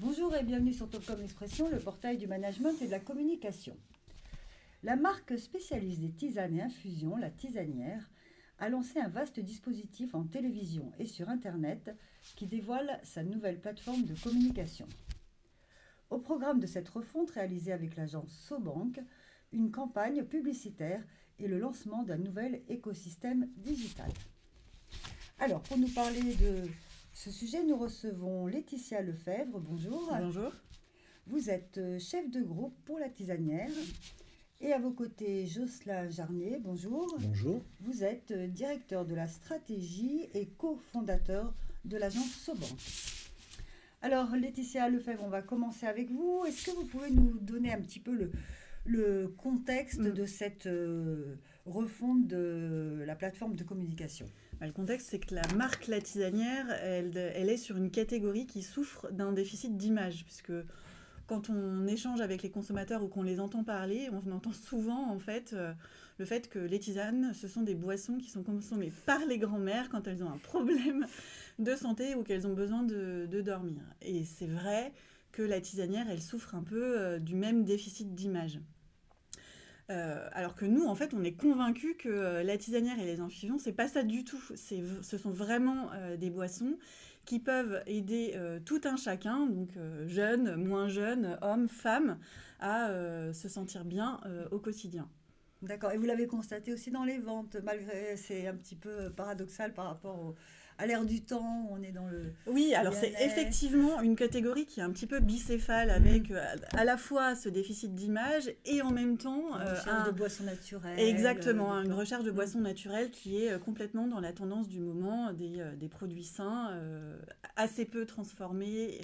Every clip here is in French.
Bonjour et bienvenue sur Topcom Expression, le portail du management et de la communication. La marque spécialiste des tisanes et infusions, la Tisanière, a lancé un vaste dispositif en télévision et sur Internet qui dévoile sa nouvelle plateforme de communication. Au programme de cette refonte réalisée avec l'agence SoBank, une campagne publicitaire et le lancement d'un nouvel écosystème digital. Alors, pour nous parler de ce sujet, nous recevons Laetitia Lefebvre. Bonjour. Bonjour. Vous êtes chef de groupe pour la Tisanière. Et à vos côtés, Jocelyn Jarnier. Bonjour. Bonjour. Vous êtes directeur de la stratégie et cofondateur de l'agence SoBank. Alors, Laetitia Lefebvre, on va commencer avec vous. Est-ce que vous pouvez nous donner un petit peu le contexte de cette refonte de la plateforme de communication? Le contexte, c'est que la marque La Tisanière, elle est sur une catégorie qui souffre d'un déficit d'image, puisque quand on échange avec les consommateurs ou qu'on les entend parler, on entend souvent en fait le fait que les tisanes, ce sont des boissons qui sont consommées par les grands-mères quand elles ont un problème de santé ou qu'elles ont besoin de dormir. Et c'est vrai que La Tisanière, elle souffre un peu du même déficit d'image. Alors que nous, en fait, on est convaincus que la tisanière et les infusions, c'est pas ça du tout. Ce sont vraiment des boissons qui peuvent aider tout un chacun, donc jeunes, moins jeunes, hommes, femmes, à se sentir bien au quotidien. D'accord. Et vous l'avez constaté aussi dans les ventes, malgré c'est un petit peu paradoxal par rapport à l'ère du temps où on est dans le... Oui, alors c'est effectivement une catégorie qui est un petit peu bicéphale avec à la fois ce déficit d'image et en même temps... Une recherche de boissons naturelles. Exactement, une recherche de boissons naturelles qui est complètement dans la tendance du moment, des produits sains, assez peu transformés,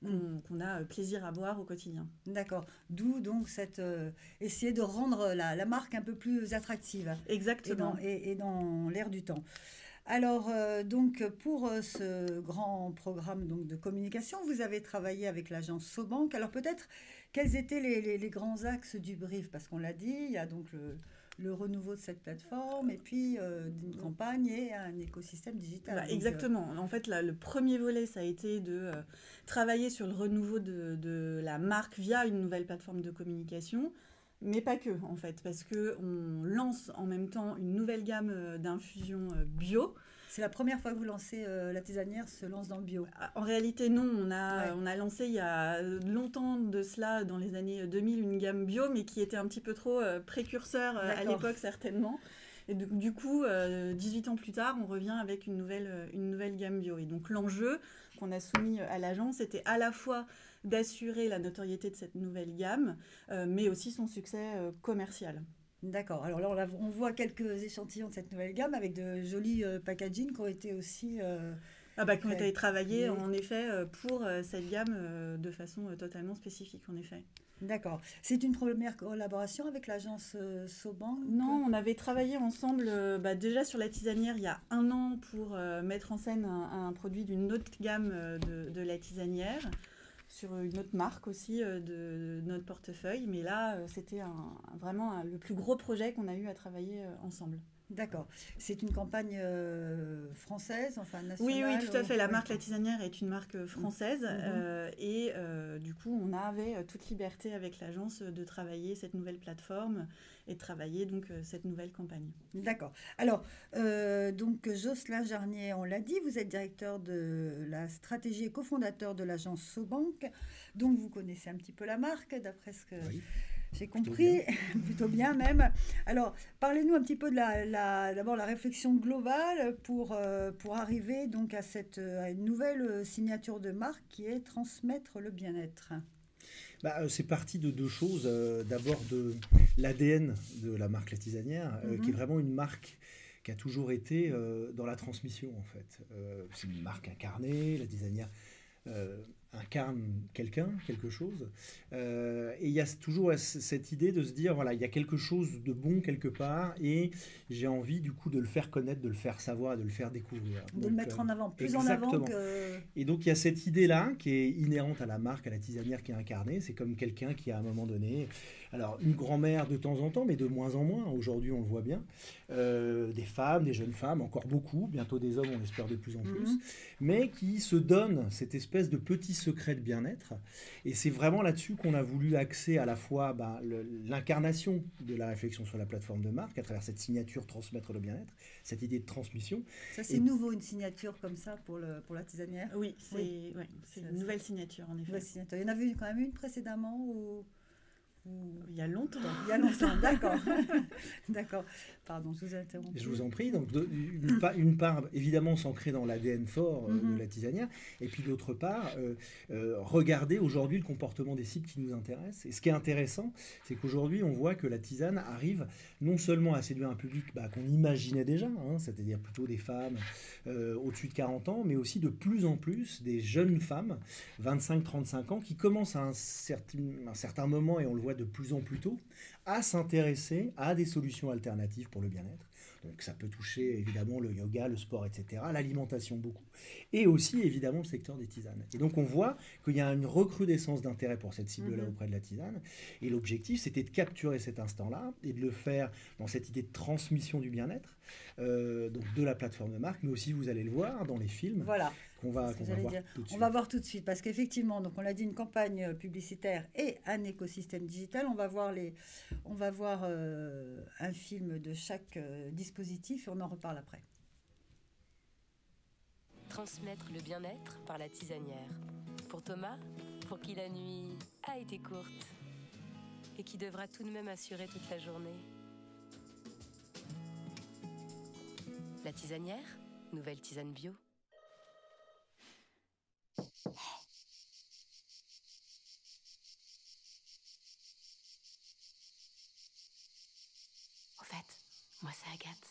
qu'on a plaisir à boire au quotidien. D'accord. D'où donc essayer de rendre la marque un peu plus attractive. Exactement. Et dans l'air du temps. Alors, donc, pour ce grand programme donc, de communication, vous avez travaillé avec l'agence SoBank. Alors, peut-être, quels étaient les grands axes du brief? Parce qu'on l'a dit, il y a donc le renouveau de cette plateforme et puis une campagne et un écosystème digital. Exactement. En fait, là, le premier volet, ça a été de travailler sur le renouveau de la marque via une nouvelle plateforme de communication. Mais pas que, en fait, parce qu'on lance en même temps une nouvelle gamme d'infusions bio. C'est la première fois que vous lancez, la Tisanière se lance dans le bio? En réalité, non. On a lancé il y a longtemps de cela, dans les années 2000, une gamme bio, mais qui était un petit peu trop précurseur à l'époque, certainement. Et du coup, 18 ans plus tard, on revient avec une nouvelle gamme bio. Et donc, l'enjeu qu'on a soumis à l'agence était à la fois d'assurer la notoriété de cette nouvelle gamme, mais aussi son succès commercial. D'accord. Alors là, on voit quelques échantillons de cette nouvelle gamme avec de jolis packaging qui ont été aussi... qui ont été travaillés, en effet, pour cette gamme de façon totalement spécifique, en effet. D'accord. C'est une première collaboration avec l'agence SoBank? Non, on avait travaillé ensemble déjà sur la tisanière il y a 1 an pour mettre en scène un produit d'une autre gamme de la tisanière, sur une autre marque aussi de notre portefeuille. Mais là, c'était vraiment le plus gros projet qu'on a eu à travailler ensemble. D'accord. C'est une campagne française, enfin nationale? Oui, tout à fait. La marque La Tisanière est une marque française et du coup, on avait toute liberté avec l'agence de travailler cette nouvelle plateforme et de travailler donc cette nouvelle campagne. D'accord. Alors, donc Jocelyn Jarnier, on l'a dit, vous êtes directeur de la stratégie et cofondateur de l'agence SoBank, donc vous connaissez un petit peu la marque, d'après ce que... Oui. J'ai compris, plutôt bien même. Alors, parlez-nous un petit peu de d'abord la réflexion globale pour arriver donc à une nouvelle signature de marque qui est transmettre le bien-être. C'est parti de 2 choses. D'abord de l'ADN de la marque La Tisanière, qui est vraiment une marque qui a toujours été dans la transmission en fait. C'est une marque incarnée, La Tisanière incarne quelque chose. Et il y a toujours cette idée de se dire, voilà, il y a quelque chose de bon quelque part et j'ai envie du coup de le faire connaître, de le faire savoir, de le faire découvrir. De le mettre en avant, plus exactement. En avant que... Et donc il y a cette idée-là qui est inhérente à la marque, à la tisanière qui est incarnée. C'est comme quelqu'un qui à un moment donné, alors une grand-mère de temps en temps, mais de moins en moins, aujourd'hui on le voit bien, des femmes, des jeunes femmes, encore beaucoup, bientôt des hommes, on l'espère de plus en plus, mais qui se donnent cette espèce de petit secrets de bien-être. Et c'est vraiment là-dessus qu'on a voulu axer à la fois l'incarnation de la réflexion sur la plateforme de marque, à travers cette signature transmettre le bien-être, cette idée de transmission. Ça, c'est nouveau, une signature comme ça pour la tisanière? Oui, c'est une nouvelle signature, en effet. Il y en avait quand même une précédemment ou... Il y a longtemps. Il y a longtemps, d'accord. D'accord. Pardon, je vous ai interrompu. Je vous en prie. Donc, une part, évidemment, s'ancrer dans l'ADN fort de la tisanière. Et puis, d'autre part, regarder aujourd'hui le comportement des cibles qui nous intéressent. Et ce qui est intéressant, c'est qu'aujourd'hui, on voit que la tisane arrive non seulement à séduire un public qu'on imaginait déjà, c'est-à-dire plutôt des femmes au-dessus de 40 ans, mais aussi de plus en plus des jeunes femmes, 25-35 ans, qui commencent à un certain moment, et on le voit de plus en plus tôt, à s'intéresser à des solutions alternatives pour le bien-être. Donc ça peut toucher évidemment le yoga, le sport, etc., l'alimentation beaucoup, et aussi évidemment le secteur des tisanes. Et donc on voit qu'il y a une recrudescence d'intérêt pour cette cible-là auprès de la tisane, et l'objectif c'était de capturer cet instant-là et de le faire dans cette idée de transmission du bien-être, donc de la plateforme de marque, mais aussi vous allez le voir dans les films. Voilà. qu'on va voir tout de suite. On va voir tout de suite, parce qu'effectivement, donc on l'a dit, une campagne publicitaire et un écosystème digital. On va voir un film de chaque dispositif et on en reparle après. Transmettre le bien-être par la tisanière. Pour Thomas, pour qui la nuit a été courte et qui devra tout de même assurer toute la journée. La tisanière, nouvelle tisane bio. Au fait, moi c'est Agathe.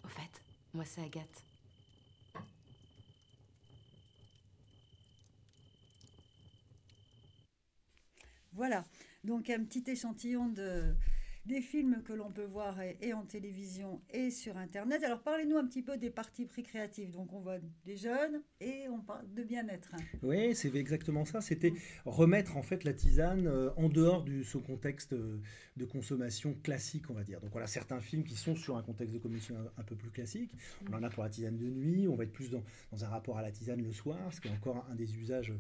Au fait, moi c'est Agathe. Voilà, donc un petit échantillon des films que l'on peut voir et en télévision et sur Internet. Alors parlez-nous un petit peu des partis pris créatifs. Donc on voit des jeunes et on parle de bien-être. Oui, c'est exactement ça. C'était remettre en fait la tisane en dehors de ce contexte de consommation classique, on va dire. Donc voilà, certains films qui sont sur un contexte de consommation un peu plus classique. On en a pour la tisane de nuit, on va être plus dans un rapport à la tisane le soir, ce qui est encore un des usages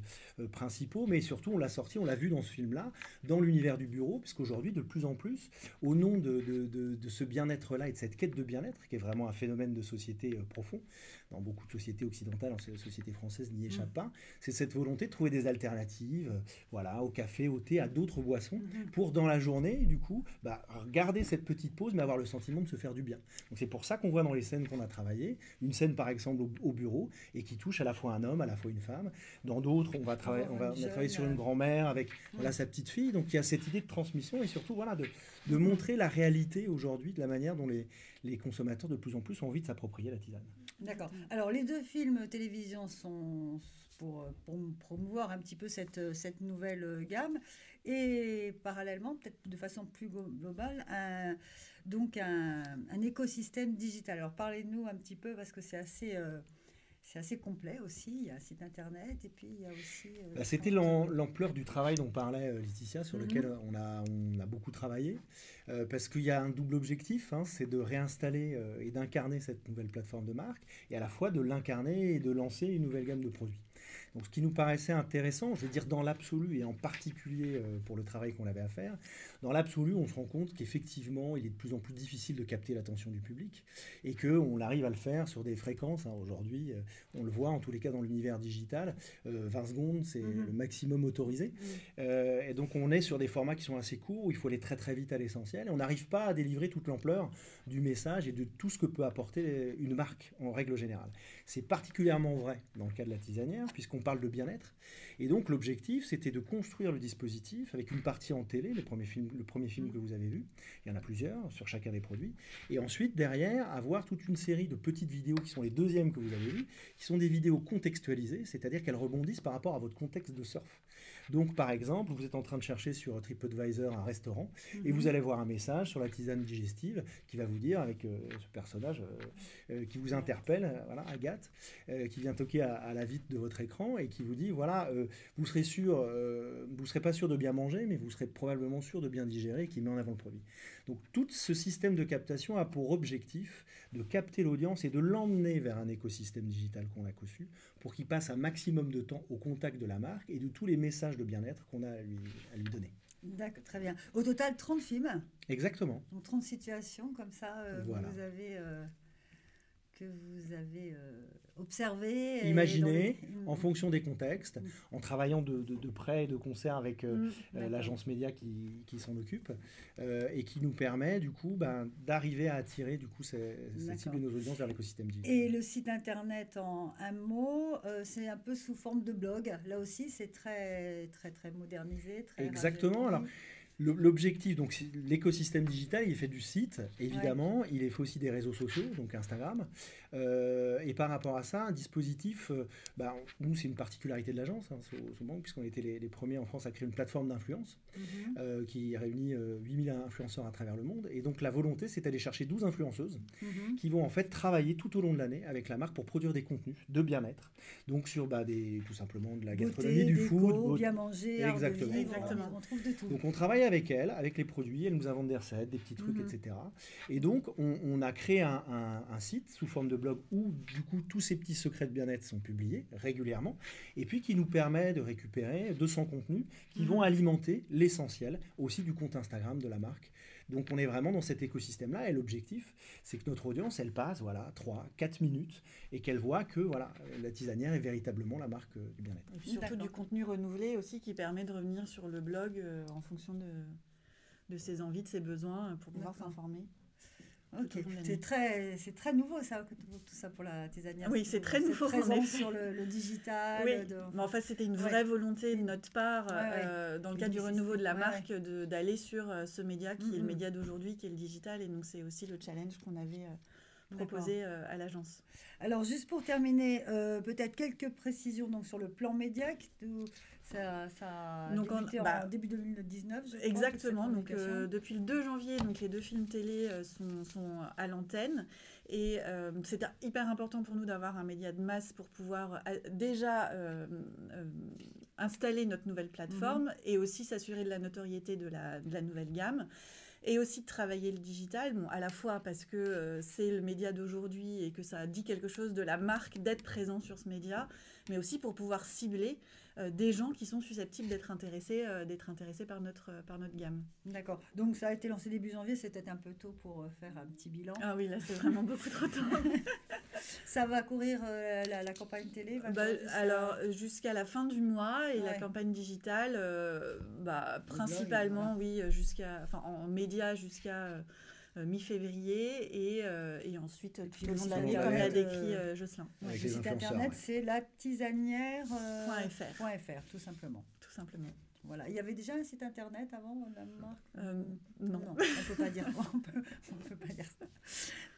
principaux. Mais surtout, on l'a vu dans ce film-là, dans l'univers du bureau, puisqu'aujourd'hui, de plus en plus, au nom de ce bien-être-là et de cette quête de bien-être, qui est vraiment un phénomène de société profond, dans beaucoup de sociétés occidentales, la société française n'y échappe pas, c'est cette volonté de trouver des alternatives au café, au thé, à d'autres boissons, pour dans la journée, du coup, garder cette petite pause, mais avoir le sentiment de se faire du bien. Donc c'est pour ça qu'on voit dans les scènes qu'on a travaillées, une scène par exemple au bureau, et qui touche à la fois un homme, à la fois une femme. Dans d'autres, on a travaillé sur une grand-mère avec sa petite fille, donc il y a cette idée de transmission, et surtout de montrer la réalité aujourd'hui de la manière dont les consommateurs de plus en plus ont envie de s'approprier la tisane. D'accord. Alors les deux films télévision sont pour promouvoir un petit peu cette nouvelle gamme, et parallèlement, peut-être de façon plus globale, un écosystème digital. Alors parlez-nous un petit peu, parce que c'est assez complet aussi. Il y a un site internet et puis il y a aussi... C'était l'ampleur du travail dont parlait Laetitia, sur lequel on a beaucoup travaillé, parce qu'il y a un double objectif, c'est de réinstaller et d'incarner cette nouvelle plateforme de marque, et à la fois de l'incarner et de lancer une nouvelle gamme de produits. Donc ce qui nous paraissait intéressant, je veux dire dans l'absolu, et en particulier pour le travail qu'on avait à faire, dans l'absolu, on se rend compte qu'effectivement, il est de plus en plus difficile de capter l'attention du public, et qu'on arrive à le faire sur des fréquences. Aujourd'hui, on le voit en tous les cas dans l'univers digital, 20 secondes, c'est le maximum autorisé. Et donc on est sur des formats qui sont assez courts, où il faut aller très très vite à l'essentiel, et on n'arrive pas à délivrer toute l'ampleur du message et de tout ce que peut apporter une marque en règle générale. C'est particulièrement vrai dans le cas de la tisanière, puisqu'on parle de bien-être. Et donc l'objectif, c'était de construire le dispositif avec une partie en télé, le premier film que vous avez vu. Il y en a plusieurs sur chacun des produits. Et ensuite, derrière, avoir toute une série de petites vidéos qui sont les deuxièmes que vous avez vues, qui sont des vidéos contextualisées, c'est-à-dire qu'elles rebondissent par rapport à votre contexte de surf. Donc, par exemple, vous êtes en train de chercher sur TripAdvisor un restaurant et vous allez voir un message sur la tisane digestive qui va vous dire, avec ce personnage qui vous interpelle, voilà, Agathe, qui vient toquer à la vitre de votre écran et qui vous dit, voilà, vous serez pas sûr de bien manger, mais vous serez probablement sûr de bien digérer, qui met en avant le produit. Donc, tout ce système de captation a pour objectif de capter l'audience et de l'emmener vers un écosystème digital qu'on a conçu pour qu'il passe un maximum de temps au contact de la marque et de tous les messages de bien-être qu'on a à lui donner. D'accord, très bien. Au total, 30 films. Exactement. Donc 30 situations comme ça Voilà. que vous avez observées. Imaginé en fonction des contextes, en travaillant de près et de concert avec l'agence média qui s'en occupe et qui nous permet du coup d'arriver à attirer du coup cette cible de nos audiences vers l'écosystème digital. Et le site internet en un mot, c'est un peu sous forme de blog. Là aussi, c'est très très très modernisé. Très exactement. rajeuni. Alors l'objectif, donc l'écosystème digital, il fait du site, évidemment, il fait aussi des réseaux sociaux, donc Instagram. Et par rapport à ça, un dispositif, nous c'est une particularité de l'agence, puisqu'on a été les premiers en France à créer une plateforme d'influence qui réunit 8000 influenceurs à travers le monde. Et donc la volonté, c'est d'aller chercher 12 influenceuses qui vont en fait travailler tout au long de l'année avec la marque pour produire des contenus de bien-être. Donc sur tout simplement de la gastronomie, du food, bien manger, exactement. Exactement. On trouve de tout. Donc on travaille avec elle, avec les produits, elle nous invente des recettes, des petits trucs, etc. Et donc on a créé un site sous forme de blog où du coup tous ces petits secrets de bien-être sont publiés régulièrement et puis qui nous permet de récupérer 200 contenus qui vont alimenter l'essentiel aussi du compte Instagram de la marque. Donc on est vraiment dans cet écosystème-là et l'objectif, c'est que notre audience, elle passe 3-4 minutes et qu'elle voit que la tisanière est véritablement la marque du bien-être. Et puis surtout du contenu renouvelé aussi qui permet de revenir sur le blog en fonction de ses envies, de ses besoins pour pouvoir s'informer. Ok, c'est très nouveau ça, tout ça pour la tisanière. Oui, c'est très nouveau. Présent sur le digital. Oui, mais en fait c'était une vraie volonté de notre part, dans le cadre du renouveau de la marque, d'aller sur ce média qui est le média d'aujourd'hui, qui est le digital. Et donc c'est aussi le challenge qu'on avait proposé à l'agence. Alors juste pour terminer, peut-être quelques précisions donc, sur le plan média. Ça a débuté en début 2019, je crois. Exactement, donc depuis le 2 janvier, donc les 2 films télé sont à l'antenne. Et c'est hyper important pour nous d'avoir un média de masse pour pouvoir déjà installer notre nouvelle plateforme et aussi s'assurer de la notoriété de la nouvelle gamme. Et aussi de travailler le digital, à la fois parce que c'est le média d'aujourd'hui et que ça dit quelque chose de la marque d'être présent sur ce média, mais aussi pour pouvoir cibler des gens qui sont susceptibles d'être intéressés par notre gamme. D'accord. Donc ça a été lancé début janvier, c'est peut-être un peu tôt pour faire un petit bilan. Ah oui, là c'est vraiment beaucoup trop tôt. Ça va courir, la campagne télé alors jusqu'à la fin du mois et la campagne digitale, principalement en médias jusqu'à mi-février et ensuite tout le long de l'année comme l'a décrit Jocelyn. Le site internet c'est latisanière.fr tout simplement. Tout simplement. Voilà. Il y avait déjà un site internet avant la marque Non, on peut pas dire. On peut pas dire ça.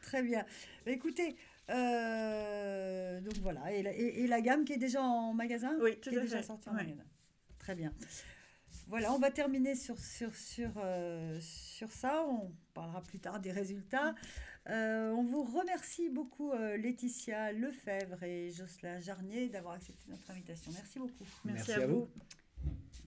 Très bien. Écoutez, donc voilà, et la gamme qui est déjà en magasin. Oui, tout à fait. Qui est déjà sortie en magasin. Très bien. Voilà, on va terminer sur ça. On parlera plus tard des résultats. On vous remercie beaucoup, Laetitia Lefebvre et Jocelyn Jarnier, d'avoir accepté notre invitation. Merci beaucoup. Merci à vous.